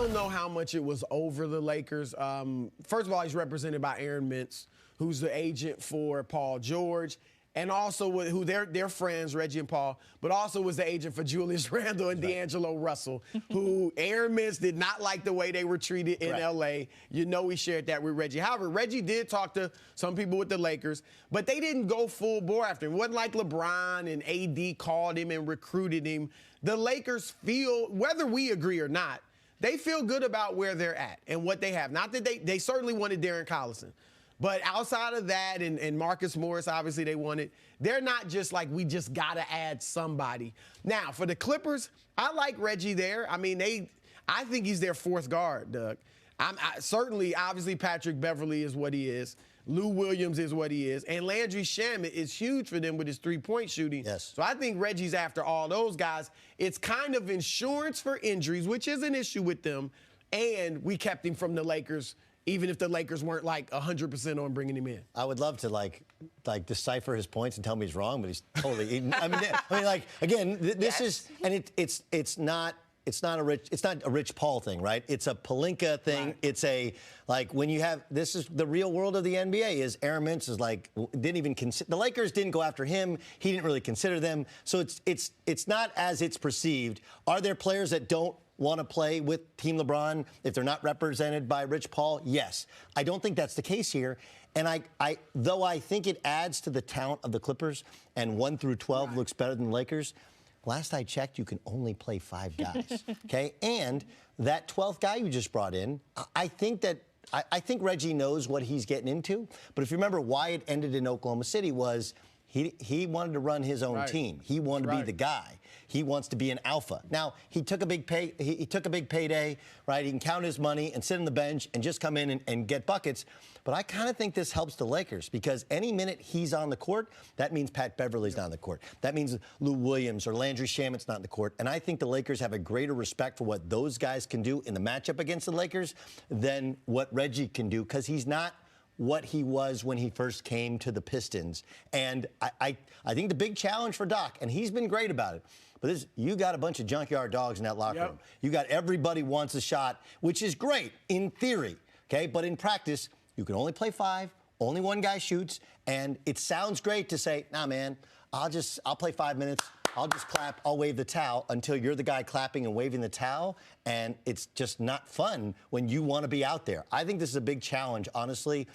don't know how much it was over the Lakers. First of all, he's represented by Aaron Mintz, who's the agent for Paul George, and also who they're friends, Reggie and Paul, but also was the agent for Julius Randle and D'Angelo Russell, who Aaron Mintz did not like the way they were treated in L.A. You know he shared that with Reggie. However, Reggie did talk to some people with the Lakers, but they didn't go full bore after him. It wasn't like LeBron and A.D. called him and recruited him. The Lakers feel, whether we agree or not, they feel good about where they're at and what they have. Not that they certainly wanted Darren Collison. But outside of that, and Marcus Morris, obviously they wanted, they're not just like, we just got to add somebody. Now, for the Clippers, I like Reggie there. I mean, I think he's their fourth guard, Doug. Certainly, obviously, Patrick Beverley is what he is. Lou Williams is what he is. And Landry Shamet is huge for them with his three-point shooting. Yes. So I think Reggie's after all those guys. It's kind of insurance for injuries, which is an issue with them. And we kept him from the Lakers, even if the Lakers weren't like 100% on bringing him in. I would love to like decipher his points and tell me he's wrong, but he's totally. I mean, like again, this is, and it's not a Rich Paul thing, right? It's a Pelinka thing. Right. It's a, like, when you have, this is the real world of the NBA, is Aaron Mintz is like, didn't even consider, the Lakers didn't go after him. He didn't really consider them. So it's not as it's perceived. Are there players that don't want to play with Team LeBron if they're not represented by Rich Paul? Yes. I don't think that's the case here. And though I think it adds to the talent of the Clippers, and 1 through 12 looks better than the Lakers, last I checked, you can only play 5 guys, okay? And that 12th guy you just brought in, I think Reggie knows what he's getting into. But if you remember why it ended in Oklahoma City was he wanted to run his own team. He wanted to be the guy. He wants to be an alpha. Now, he took a big payday, right? He can count his money and sit on the bench and just come in and get buckets. But I kind of think this helps the Lakers, because any minute he's on the court, that means Pat Beverley's not on the court. That means Lou Williams or Landry Shamet's not on the court. And I think the Lakers have a greater respect for what those guys can do in the matchup against the Lakers than what Reggie can do, because he's not what he was when he first came to the Pistons. And I think the big challenge for Doc, and he's been great about it, but you got a bunch of junkyard dogs in that locker room. You got everybody wants a shot, which is great in theory, okay? But in practice, you can only play 5, only one guy shoots, and it sounds great to say, nah, man, I'll play 5 minutes. I'll just clap, I'll wave the towel, until you're the guy clapping and waving the towel, and it's just not fun when you want to be out there. I think this is a big challenge, honestly,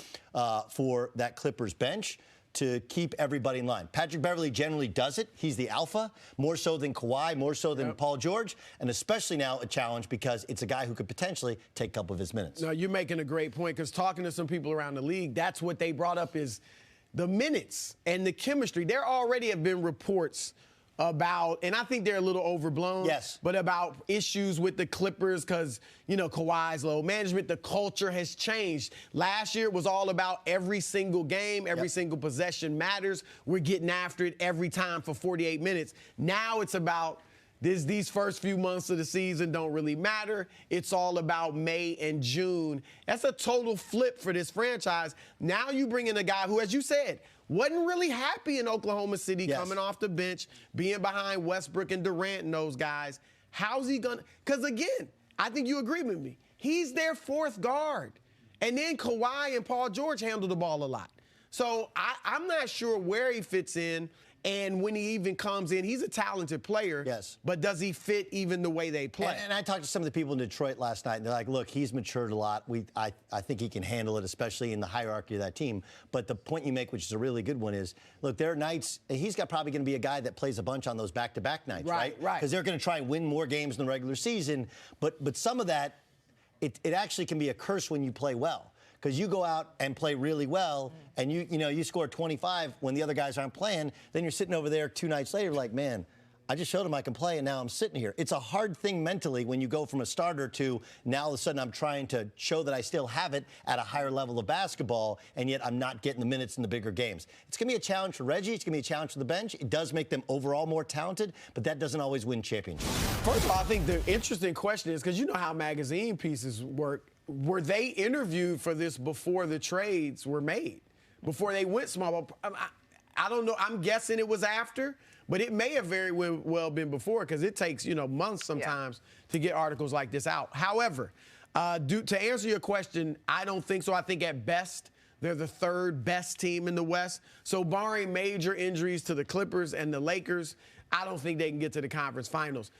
for that Clippers bench to keep everybody in line. Patrick Beverley generally does it. He's the alpha, more so than Kawhi, more so than Paul George, and especially now a challenge because it's a guy who could potentially take a couple of his minutes. No, you're making a great point, because talking to some people around the league, that's what they brought up, is the minutes and the chemistry. There already have been reports about, and I think they're a little overblown, but about issues with the Clippers because, Kawhi's low management, the culture has changed. Last year it was all about every single game, every single possession matters. We're getting after it every time for 48 minutes. Now it's about these first few months of the season don't really matter. It's all about May and June. That's a total flip for this franchise. Now you bring in a guy who, as you said, wasn't really happy in Oklahoma City, coming off the bench, being behind Westbrook and Durant and those guys. How's he going to – because, again, I think you agree with me. He's their fourth guard. And then Kawhi and Paul George handle the ball a lot. So I'm not sure where he fits in. And when he even comes in, he's a talented player. Yes. But does he fit even the way they play? And I talked to some of the people in Detroit last night, and they're like, look, he's matured a lot. I think he can handle it, especially in the hierarchy of that team. But the point you make, which is a really good one, is, look, there are nights, he's probably going to be a guy that plays a bunch on those back-to-back nights, right? Right. Because they're going to try and win more games in the regular season. But some of that, it actually can be a curse when you play well. Because you go out and play really well, and you score 25 when the other guys aren't playing, then you're sitting over there 2 nights later like, man, I just showed him I can play, and now I'm sitting here. It's a hard thing mentally when you go from a starter to now all of a sudden I'm trying to show that I still have it at a higher level of basketball, and yet I'm not getting the minutes in the bigger games. It's going to be a challenge for Reggie. It's going to be a challenge for the bench. It does make them overall more talented, but that doesn't always win championships. First of all, I think the interesting question is, because you know how magazine pieces work, were they interviewed for this before the trades were made, before they went small? I don't know. I'm guessing it was after, but it may have very well been before because it takes, months sometimes to get articles like this out. However, to answer your question, I don't think so. I think at best they're the third best team in the West. So barring major injuries to the Clippers and the Lakers, I don't think they can get to the conference finals.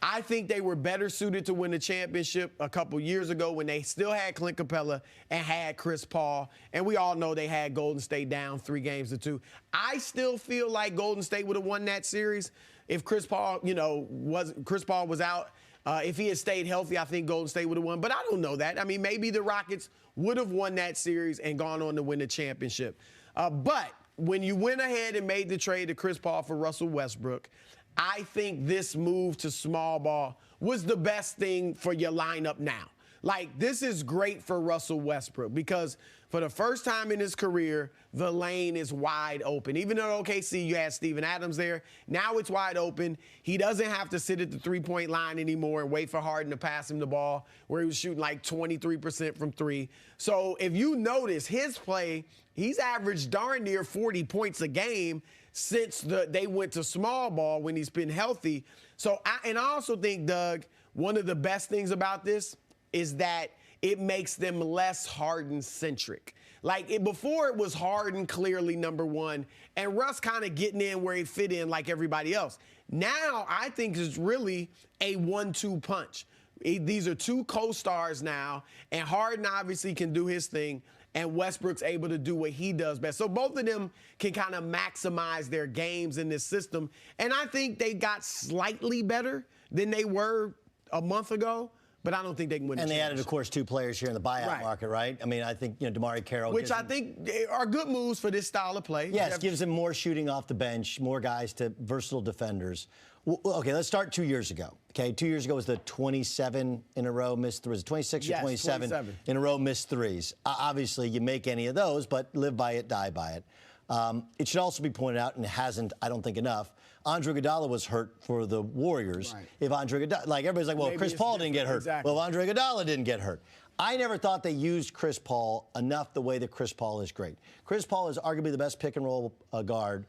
I think they were better suited to win the championship a couple years ago when they still had Clint Capella and had Chris Paul. And we all know they had Golden State down 3-2. I still feel like Golden State would have won that series if Chris Paul, was out. If he had stayed healthy, I think Golden State would have won. But I don't know that. I mean, maybe the Rockets would have won that series and gone on to win the championship. But when you went ahead and made the trade to Chris Paul for Russell Westbrook, I think this move to small ball was the best thing for your lineup now. Like, this is great for Russell Westbrook because for the first time in his career, the lane is wide open. Even though OKC, you had Steven Adams there, now it's wide open. He doesn't have to sit at the three-point line anymore and wait for Harden to pass him the ball where he was shooting like 23% from three. So if you notice his play, he's averaged darn near 40 points a game since they went to small ball when he's been healthy. So, I also think, Doug, one of the best things about this is that it makes them less Harden-centric. Like, before it was Harden clearly number one, and Russ kind of getting in where he fit in like everybody else. Now, I think it's really a 1-2 punch. These are two co-stars now, and Harden obviously can do his thing, and Westbrook's able to do what he does best. So both of them can kind of maximize their games in this system. And I think they got slightly better than they were a month ago, but I don't think they can win. And they added, of course, 2 players here in the buyout market, right? I mean, I think, DeMarre Carroll. Which I think are good moves for this style of play. Yes, gives them more shooting off the bench, more guys to versatile defenders. Okay, let's start 2 years ago. Okay, 2 years ago was the 27 in a row missed threes. 26 or 27 in a row missed threes. Obviously, you make any of those, but live by it, die by it. It should also be pointed out, and it hasn't, I don't think, enough, Andre Iguodala was hurt for the Warriors. Right. If Andre Iguodala, like everybody's like, well, maybe Chris Paul didn't get hurt. Exactly. Well, Andre Iguodala didn't get hurt. I never thought they used Chris Paul enough the way that Chris Paul is great. Chris Paul is arguably the best pick and roll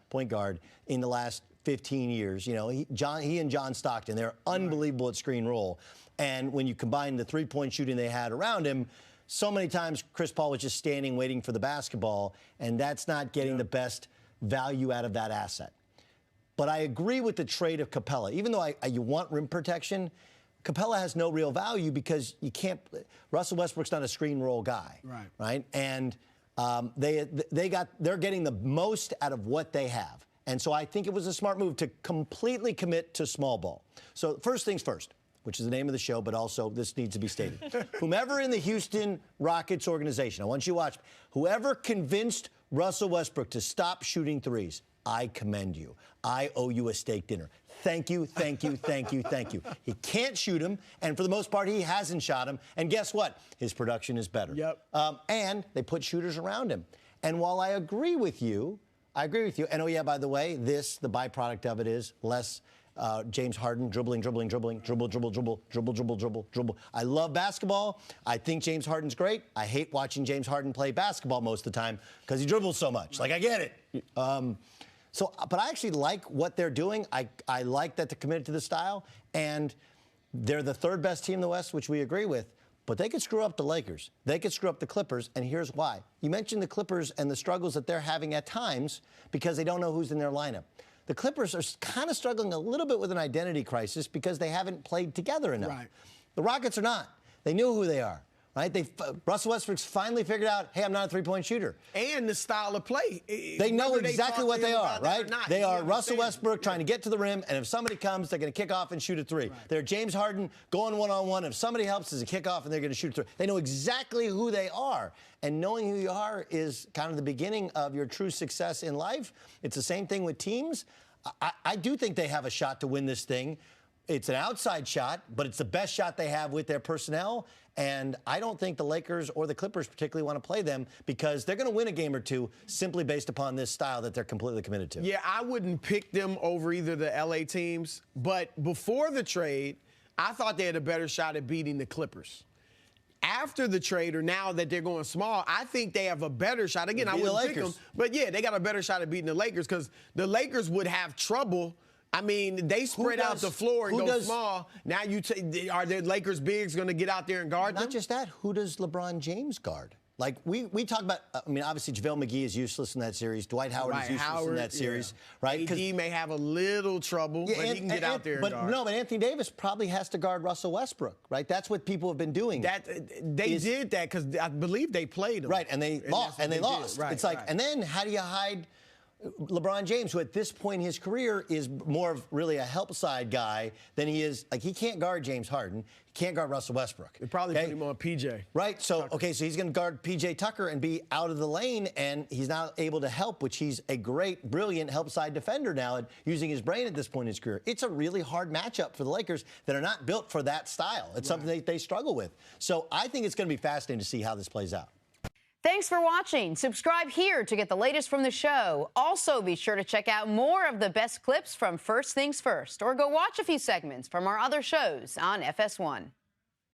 point guard in the last 15 years. He and John Stockton, they're unbelievable at screen roll. And when you combine the three-point shooting they had around him, so many times Chris Paul was just standing waiting for the basketball, and that's not getting the best value out of that asset. But I agree with the trade of Capella. Even though you want rim protection, Capella has no real value because you can't. Russell Westbrook's not a screen roll guy, right? And they're getting the most out of what they have. And so I think it was a smart move to completely commit to small ball. So first things first, which is the name of the show, but also this needs to be stated. Whomever in the Houston Rockets organization, I want you to watch, whoever convinced Russell Westbrook to stop shooting threes, I commend you. I owe you a steak dinner. Thank you, thank you, thank you, thank you. He can't shoot him, and for the most part, he hasn't shot him. And guess what? His production is better. And they put shooters around him. And while I agree with you, and oh yeah, by the way, the byproduct of it is less James Harden dribbling. I love basketball. I think James Harden's great. I hate watching James Harden play basketball most of the time because he dribbles so much. Like, I get it. But I actually like what they're doing. I like that they're committed to the style, and they're the third best team in the West, which we agree with. But they could screw up the Lakers. They could screw up the Clippers, and here's why. You mentioned the Clippers and the struggles that they're having at times because they don't know who's in their lineup. The Clippers are kind of struggling a little bit with an identity crisis because they haven't played together enough. The Rockets are not. They knew who they are. Right? Russell Westbrook's finally figured out, hey, I'm not a three-point shooter. And the style of play. They know exactly what they are, right? They are Russell Westbrook trying to get to the rim, and if somebody comes, they're going to kick off and shoot a three. They're James Harden going one-on-one. If somebody helps, there's a kickoff, and they're going to shoot a three. They know exactly who they are. And knowing who you are is kind of the beginning of your true success in life. It's the same thing with teams. I do think they have a shot to win this thing. It's an outside shot, but it's the best shot they have with their personnel. And I don't think the Lakers or the Clippers particularly want to play them because they're going to win a game or two simply based upon this style that they're completely committed to. Yeah, I wouldn't pick them over either the LA teams. But before the trade, I thought they had a better shot at beating the Clippers. After the trade, or now that they're going small, I think they have a better shot. Again, I wouldn't pick them. But, yeah, they got a better shot at beating the Lakers because the Lakers would have trouble I mean, they spread out the floor and go small. Now are the Lakers bigs going to get out there and guard them? Not just that. Who does LeBron James guard? Like, we talk about, I mean, obviously, JaVale McGee is useless in that series. Dwight Howard is useless in that series, right? AD may have a little trouble, but he can get out there and guard. No, but Anthony Davis probably has to guard Russell Westbrook, right? That's what people have been doing. They did that because I believe they played him. Right, and they lost. Right, it's like, and then how do you hide LeBron James, who at this point in his career is more of really a help side guy than he is, like, he can't guard James Harden. He can't guard Russell Westbrook. They probably put him on PJ. Right, so, okay, so he's going to guard PJ Tucker and be out of the lane, and he's not able to help, which he's a great, brilliant help side defender now, using his brain at this point in his career. It's a really hard matchup for the Lakers that are not built for that style. It's something they struggle with. So I think it's going to be fascinating to see how this plays out. Thanks for watching. Subscribe here to get the latest from the show. Also, be sure to check out more of the best clips from First Things First, or go watch a few segments from our other shows on FS1.